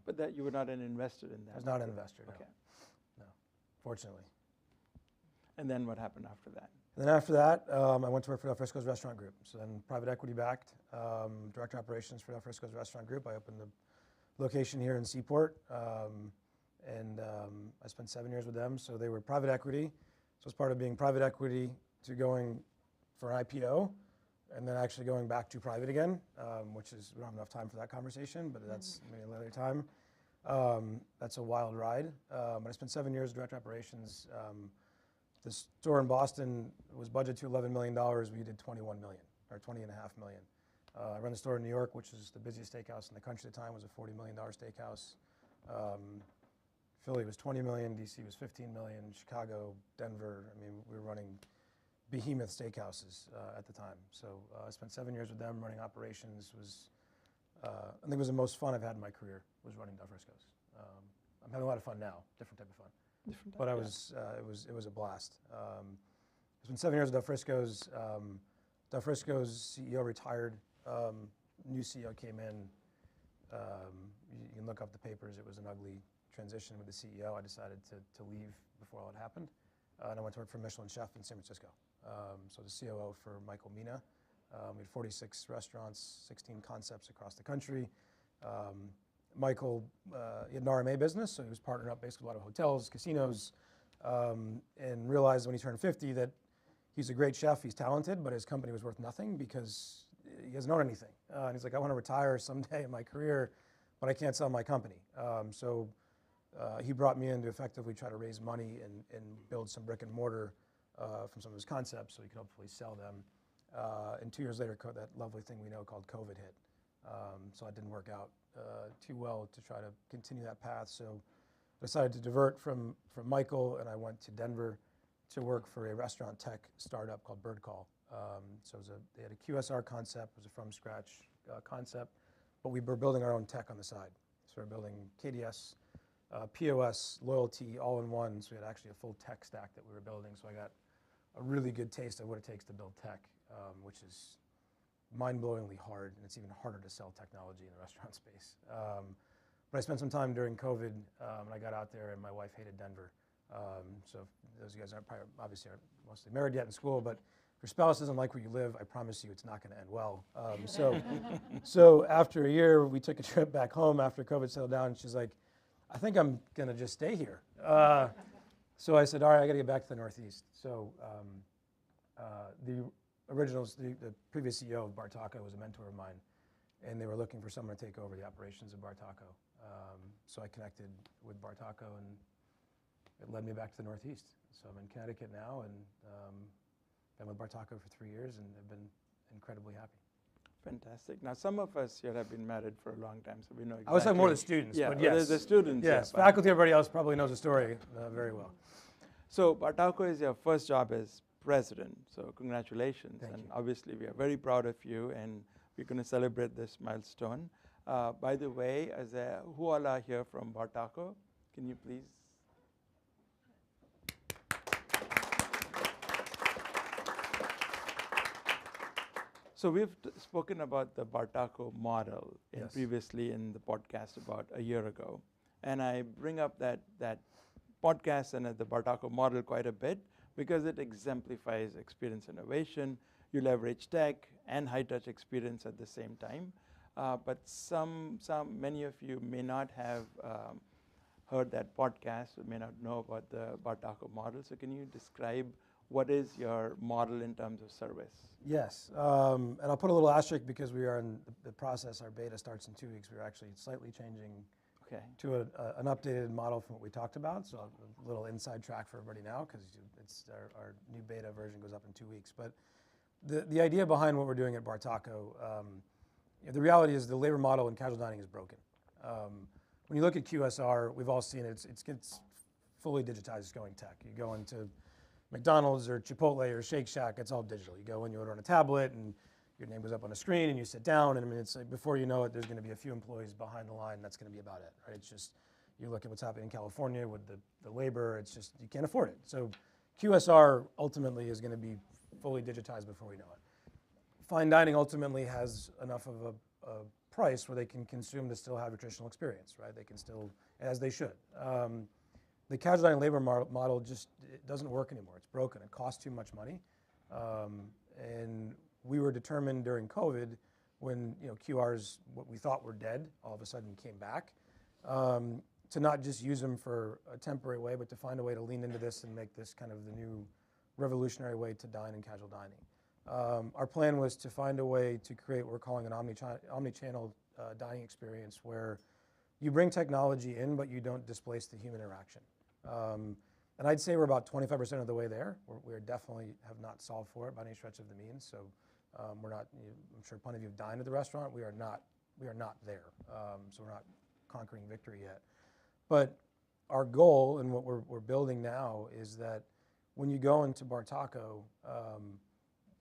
But that you were not an investor in that? I was not an investor, no. Okay. No, fortunately. And then what happened after that? And then after that, I went to work for Del Frisco's Restaurant Group. So then private equity backed, director of operations for Del Frisco's Restaurant Group. I opened the location here in Seaport, and I spent 7 years with them. So they were private equity. So as part of being private equity to going for an IPO, and then actually going back to private again, which is, we don't have enough time for that conversation, but that's maybe another time. That's a wild ride. But I spent 7 years as director of operations. The store in Boston was budgeted to $11 million. We did $21 million, or $20.5 million. I run the store in New York, which is the busiest steakhouse in the country at the time. It was a $40 million steakhouse. Philly was 20 million, DC was 15 million, Chicago, Denver. I mean, we were running behemoth steakhouses at the time. So I spent 7 years with them running operations. I think it was the most fun I've had in my career, was running Del Frisco's. I'm having a lot of fun now, different type of fun. But it was a blast. I spent 7 years at Del Frisco's. Del Frisco's CEO retired. New CEO came in. You can look up the papers. It was an ugly transition with the CEO. I decided to leave before all it happened. And I went to work for Michelin chef in San Francisco. So the COO for Michael Mina. We had 46 restaurants, 16 concepts across the country. Michael, he had an RMA business, so he was partnered up basically with a lot of hotels, casinos, and realized when he turned 50 that he's a great chef, he's talented, but his company was worth nothing because he doesn't own anything. And he's like, I want to retire someday in my career, but I can't sell my company. So he brought me in to effectively try to raise money and build some brick and mortar from some of his concepts so he could hopefully sell them. And 2 years later, that lovely thing we know called COVID hit. So it didn't work out too well to try to continue that path. So I decided to divert from Michael, and I went to Denver to work for a restaurant tech startup called Bird Call. So they had a QSR concept, it was a from scratch concept, but we were building our own tech on the side. So we were building KDS, POS, loyalty, all in one. So we had actually a full tech stack that we were building. So I got a really good taste of what it takes to build tech, which is mind-blowingly hard, and it's even harder to sell technology in the restaurant space. But I spent some time during COVID, and I got out there, and my wife hated Denver. So those of you guys aren't probably, obviously aren't mostly married yet in school, but if your spouse doesn't like where you live, I promise you it's not going to end well. So after a year, we took a trip back home after COVID settled down, and she's like, I think I'm going to just stay here. So I said, all right, I got to get back to the Northeast. So the previous CEO of Bartaco was a mentor of mine, and they were looking for someone to take over the operations of Bartaco. So I connected with Bartaco, and it led me back to the Northeast. So I'm in Connecticut now, and been with Bartaco for 3 years, and have been incredibly happy. Fantastic. Now, some of us here have been married for a long time, so we know exactly. I was talking more to the students, yeah, but yes. The students. Yes, yeah, faculty, everybody else probably knows the story very well. So Bartaco is your first job as president, so congratulations. Thank and you. obviously we are very proud of you, and we're going to celebrate this milestone. By the way, who all are here from Bartaco? Can you please? So we've spoken about the Bartaco model Yes. previously in the podcast about a year ago. And I bring up that podcast and the Bartaco model quite a bit because it exemplifies experience innovation. You leverage tech and high-touch experience at the same time. But many of you may not have heard that podcast, or may not know about the Bartaco model. So can you describe what is your model in terms of service? Yes, and I'll put a little asterisk because we are in the process. Our beta starts in 2 weeks. We're actually slightly changing to an updated model from what we talked about. So a little inside track for everybody now, because it's our new beta version goes up in 2 weeks. But the idea behind what we're doing at Bartaco, the reality is the labor model in casual dining is broken. When you look at QSR, we've all seen it. It's fully digitized. It's going tech. You go into McDonald's or Chipotle or Shake Shack, it's all digital. You go in, you order on a tablet, and your name goes up on a screen, and you sit down, and I mean, it's like before you know it, there's going to be a few employees behind the line. That's going to be about it, right? It's just, you look at what's happening in California with the labor, it's just, you can't afford it. So QSR ultimately is going to be fully digitized before we know it. Fine dining ultimately has enough of a price where they can consume to still have a traditional experience, right? They can still, as they should. The casual dining labor model just it doesn't work anymore. It's broken. It costs too much money, and we were determined during COVID, when QRs, what we thought were dead, all of a sudden came back, to not just use them for a temporary way, but to find a way to lean into this and make this kind of the new revolutionary way to dine in casual dining. Our plan was to find a way to create what we're calling an omni-channel dining experience, where you bring technology in, but you don't displace the human interaction. And I'd say we're about 25% of the way there. We definitely have not solved for it by any stretch of the means. So we're not. I'm sure plenty of you have dined at the restaurant. We are not there. So we're not conquering victory yet. But our goal and what we're building now is that when you go into Bartaco,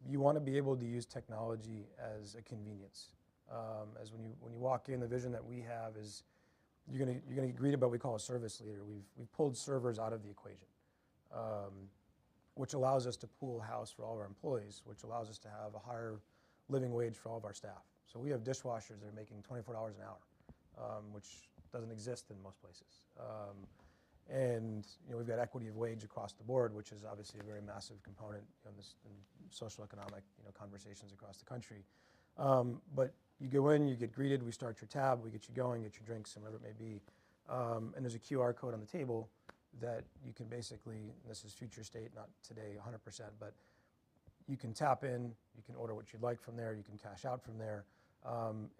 you want to be able to use technology as a convenience. As when you walk in, the vision that we have is you're going to get greeted by what we call a service leader. We've pulled servers out of the equation, which allows us to pool house for all of our employees, which allows us to have a higher living wage for all of our staff. So we have dishwashers that are making $24 an hour, which doesn't exist in most places. And we've got equity of wage across the board, which is obviously a very massive component in social economic conversations across the country. But you go in, you get greeted, we start your tab, we get you going, get your drinks, and whatever it may be. And there's a QR code on the table that you can basically, this is future state, not today 100%, but you can tap in, you can order what you'd like from there, you can cash out from there.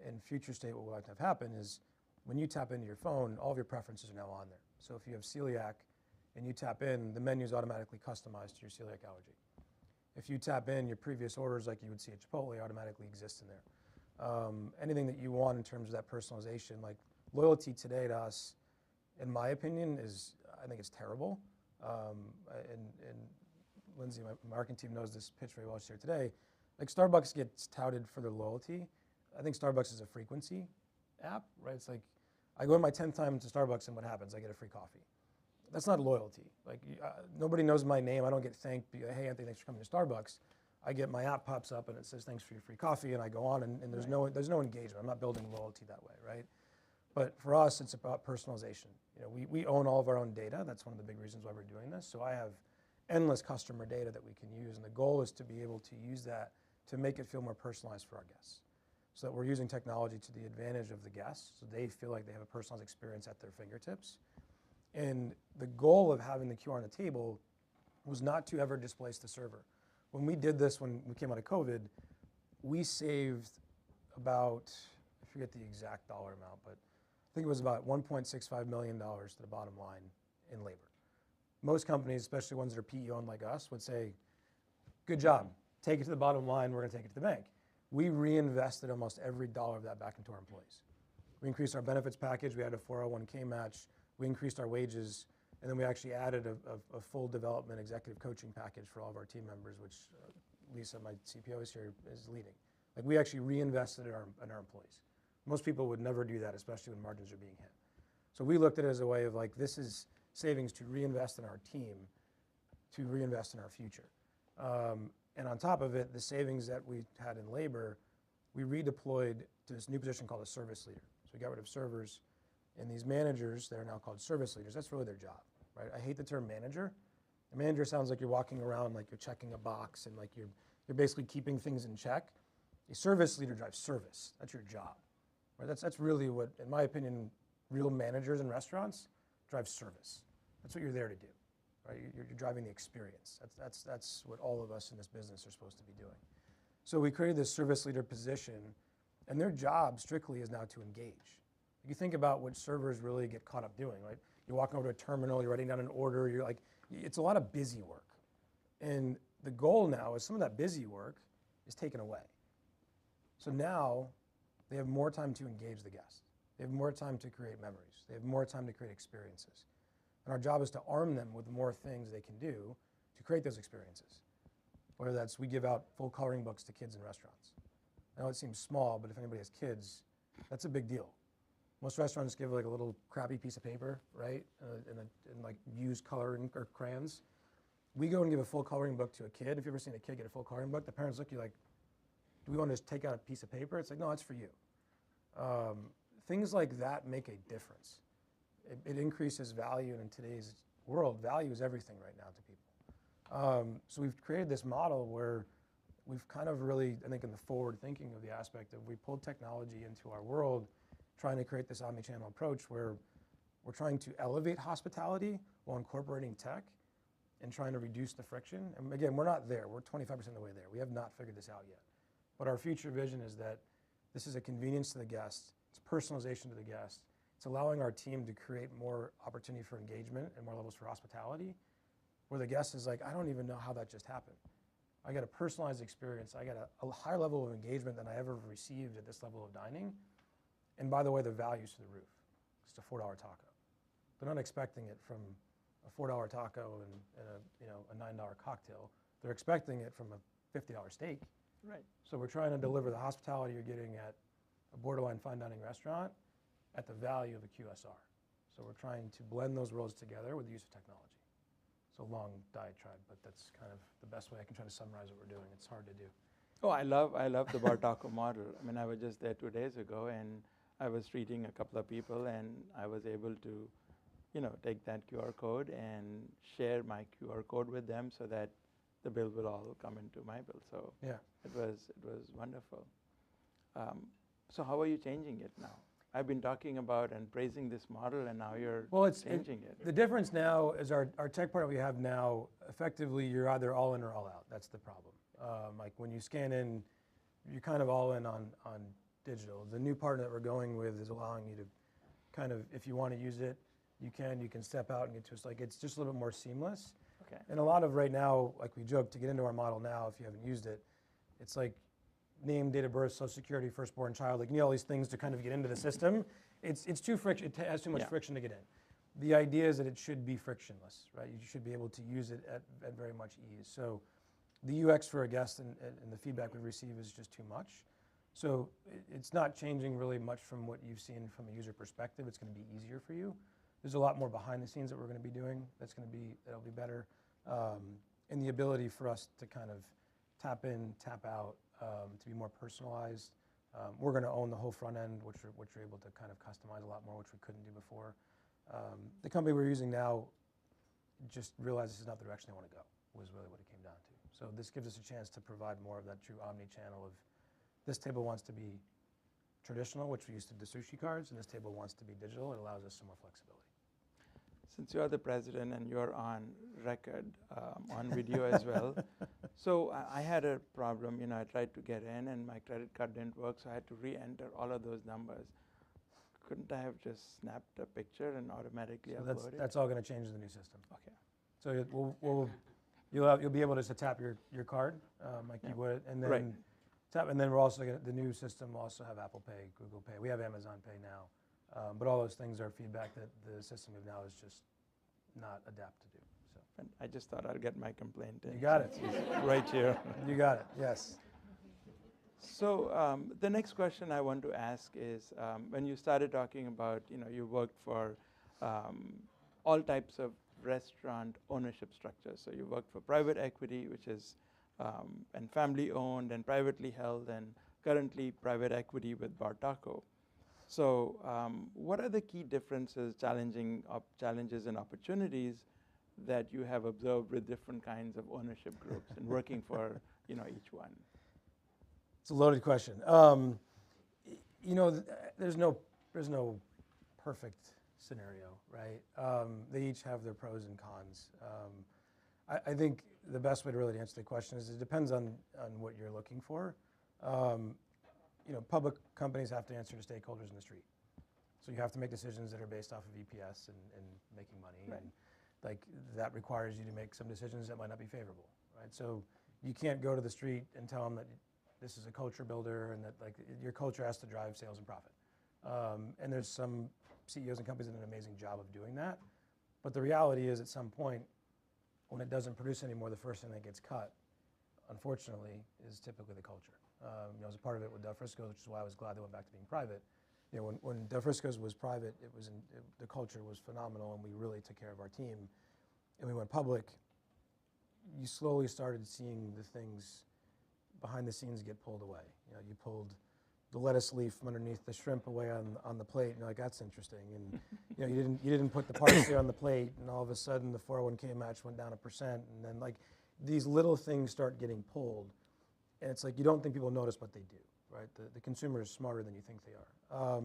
In future state, what we'd like to have happen is when you tap into your phone, all of your preferences are now on there. So if you have celiac and you tap in, the menu is automatically customized to your celiac allergy. If you tap in, your previous orders like you would see at Chipotle automatically exist in there. Anything that you want in terms of that personalization, like loyalty today to us, in my opinion, I think it's terrible. And Lindsay, my marketing team, knows this pitch very well. She's here today. Like Starbucks gets touted for their loyalty. I think Starbucks is a frequency app, right? It's like I go in my 10th time to Starbucks and what happens? I get a free coffee. that's not loyalty. Like nobody knows my name. I don't get thanked. Hey, Anthony, thanks for coming to Starbucks. I get my app pops up and it says thanks for your free coffee, and I go on, and there's no engagement. I'm not building loyalty that way, right? But for us, it's about personalization. We own all of our own data. That's one of the big reasons why we're doing this. So I have endless customer data that we can use, and the goal is to be able to use that to make it feel more personalized for our guests, so that we're using technology to the advantage of the guests, so they feel like they have a personalized experience at their fingertips. And the goal of having the QR on the table was not to ever displace the server. When we did this, when we came out of COVID, we saved about, I forget the exact dollar amount, but I think it was about $1.65 million to the bottom line in labor. Most companies, especially ones that are PE owned like us, would say, good job, take it to the bottom line, we're going to take it to the bank. We reinvested almost every dollar of that back into our employees. We increased our benefits package, we had a 401k match, we increased our wages, and then we actually added a full development executive coaching package for all of our team members, which Lisa, my CPO, is here, is leading. Like, we actually reinvested in our employees. Most people would never do that, especially when margins are being hit. So we looked at it as a way of like, this is savings to reinvest in our team, to reinvest in our future. And on top of it, the savings that we had in labor, we redeployed to this new position called a service leader. So we got rid of servers, and these managers, they're now called service leaders. That's really their job, right? I hate the term manager. A manager sounds like you're walking around like you're checking a box and like you're basically keeping things in check. A service leader drives service. That's your job, right? That's really what, in my opinion, real managers in restaurants drive service. That's what you're there to do, right? You're driving the experience. That's what all of us in this business are supposed to be doing. So we created this service leader position, and their job strictly is now to engage. You think about what servers really get caught up doing, right? You're walking over to a terminal, you're writing down an order, you're like, it's a lot of busy work. And the goal now is some of that busy work is taken away. So now they have more time to engage the guests. They have more time to create memories. They have more time to create experiences. And our job is to arm them with more things they can do to create those experiences. Whether that's, we give out full coloring books to kids in restaurants. I know it seems small, but if anybody has kids, that's a big deal. Most restaurants give like a little crappy piece of paper, right? And like used coloring or crayons. We go and give a full coloring book to a kid. If you've ever seen a kid get a full coloring book, the parents look at you like, do we want to just take out a piece of paper? It's like, no, it's for you. Things like that make a difference. It increases value, and in today's world, value is everything right now to people. So we've created this model where we've kind of really, I think in the forward thinking of the aspect of, we pulled technology into our world, trying to create this omni-channel approach where we're trying to elevate hospitality while incorporating tech and trying to reduce the friction. And again, we're not there. We're 25% of the way there. We have not figured this out yet. But our future vision is that this is a convenience to the guest. It's personalization to the guest. It's allowing our team to create more opportunity for engagement and more levels for hospitality, where the guest is like, I don't even know how that just happened. I got a personalized experience. I got a higher level of engagement than I ever received at this level of dining. And by the way, the value's through the roof. It's a $4 taco. They're not expecting it from a $4 taco and a $9 cocktail. They're expecting it from a $50 steak. Right. So we're trying to deliver the hospitality you're getting at a borderline fine dining restaurant at the value of a QSR. So we're trying to blend those worlds together with the use of technology. It's a long diatribe, but that's kind of the best way I can try to summarize what we're doing. It's hard to do. Oh, I love the bartaco model. I mean, I was just there 2 days ago, and I was treating a couple of people, and I was able to, take that QR code and share my QR code with them so that the bill will all come into my bill. So Yeah. it was wonderful. So how are you changing it now? I've been talking about and praising this model, and now you're changing it. The difference now is our tech partner we have now, effectively, you're either all in or all out. That's the problem. Like when you scan in, you're kind of all in on digital. The new partner that we're going with is allowing you to kind of, if you want to use it, you can step out and get to us. Like, it's just a little bit more seamless. Okay. And a lot of right now, like we joke, to get into our model now, if you haven't used it, it's like name, date of birth, social security, firstborn child, like you need all these things to kind of get into the system. It's too friction, it has too much friction to get in. The idea is that it should be frictionless, right? You should be able to use it at very much ease. So the UX for a guest and the feedback we receive is just too much. So it's not changing really much from what you've seen from a user perspective. It's going to be easier for you. There's a lot more behind the scenes that we're going to be doing that'll be better. And the ability for us to kind of tap in, tap out, to be more personalized. We're going to own the whole front end, which we're able to kind of customize a lot more, which we couldn't do before. The company we're using now just realized this is not the direction they want to go, was really what it came down to. So this gives us a chance to provide more of that true omni-channel of this table wants to be traditional, which we used to do sushi cards, and this table wants to be digital. It allows us some more flexibility. Since you're the president and you're on record, on video as well, so I had a problem. I tried to get in and my credit card didn't work, so I had to re-enter all of those numbers. Couldn't I have just snapped a picture and automatically upload it? That's all going to change in the new system. Okay. So you'll be able to tap your card like you would, and then tap, and then we're also the new system will also have Apple Pay, Google Pay. We have Amazon Pay now. But all those things are feedback that the system of now is just not adapt to do. So. And I just thought I'd get my complaint in. You got it. Right here. You got it, yes. So the next question I want to ask is, when you started talking about, you worked for all types of restaurant ownership structures. So you worked for private equity, which is and family owned and privately held, and currently private equity with Bartaco. So what are the key differences, challenges and opportunities that you have observed with different kinds of ownership groups and working for each one? It's a loaded question. There's no perfect scenario, right? They each have their pros and cons. I think the best way to really answer the question is it depends on what you're looking for. Public companies have to answer to stakeholders in the street. So you have to make decisions that are based off of EPS and making money. Right. And that requires you to make some decisions that might not be favorable, right? So you can't go to the street and tell them that this is a culture builder and that your culture has to drive sales and profit. And there's some CEOs and companies that do an amazing job of doing that. But the reality is at some point, when it doesn't produce anymore, the first thing that gets cut, unfortunately, is typically the culture. As a part of it with Del Frisco's, which is why I was glad they went back to being private. When Del Frisco's was private, the culture was phenomenal, and we really took care of our team. And we went public. You slowly started seeing the things behind the scenes get pulled away. You pulled the lettuce leaf from underneath the shrimp away on the plate, and you're like, that's interesting. And you didn't put the parts there on the plate, and all of a sudden the 401k match went down 1%, and then these little things start getting pulled. And it's you don't think people notice what they do, right? The consumer is smarter than you think they are.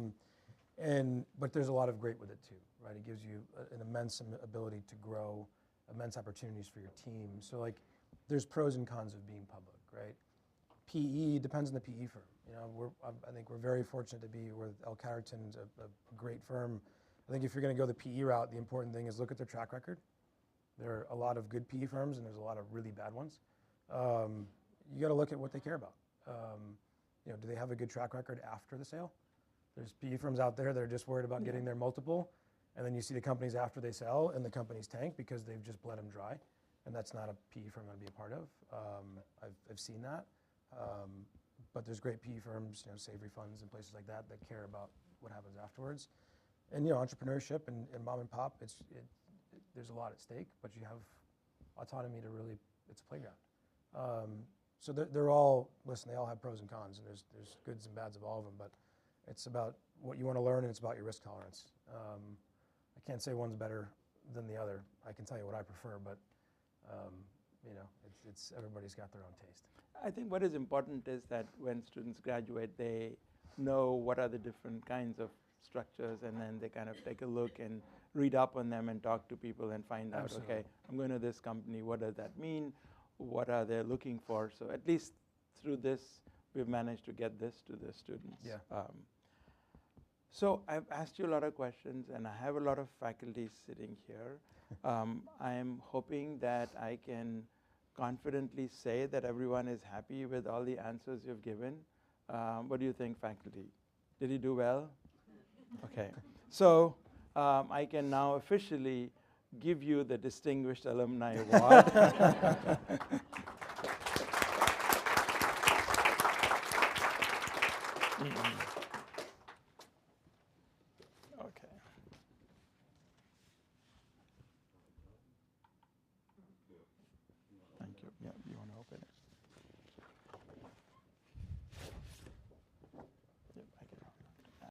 But there's a lot of great with it too, right? It gives you an immense ability to grow, immense opportunities for your team. So there's pros and cons of being public, right? PE depends on the PE firm. I think we're very fortunate to be with El Carreton's a great firm. I think if you're going to go the PE route, the important thing is look at their track record. There are a lot of good PE firms and there's a lot of really bad ones. You got to look at what they care about. Do they have a good track record after the sale? There's PE firms out there that are just worried about getting their multiple, and then you see the companies after they sell, and the companies tank because they've just bled them dry, and that's not a PE firm I'd be a part of. I've seen that, but there's great PE firms, Savory Funds and places like that care about what happens afterwards. And entrepreneurship and mom and pop, there's a lot at stake, but you have autonomy to really, it's a playground. So they're all, listen, they all have pros and cons, and there's goods and bads of all of them, but it's about what you want to learn, and it's about your risk tolerance. I can't say one's better than the other. I can tell you what I prefer, but it's everybody's got their own taste. I think what is important is that when students graduate, they know what are the different kinds of structures, and then they kind of take a look and read up on them and talk to people and find out, Absolutely. okay, I'm going to this company, what does that mean? What are they looking for? So at least through this, we've managed to get this to the students. Yeah. So I've asked you a lot of questions, and I have a lot of faculty sitting here. I'm hoping that I can confidently say that everyone is happy with all the answers you've given. What do you think, faculty? Did you do well? Okay. So I can now officially give you the Distinguished Alumni Award. Okay. want to open it?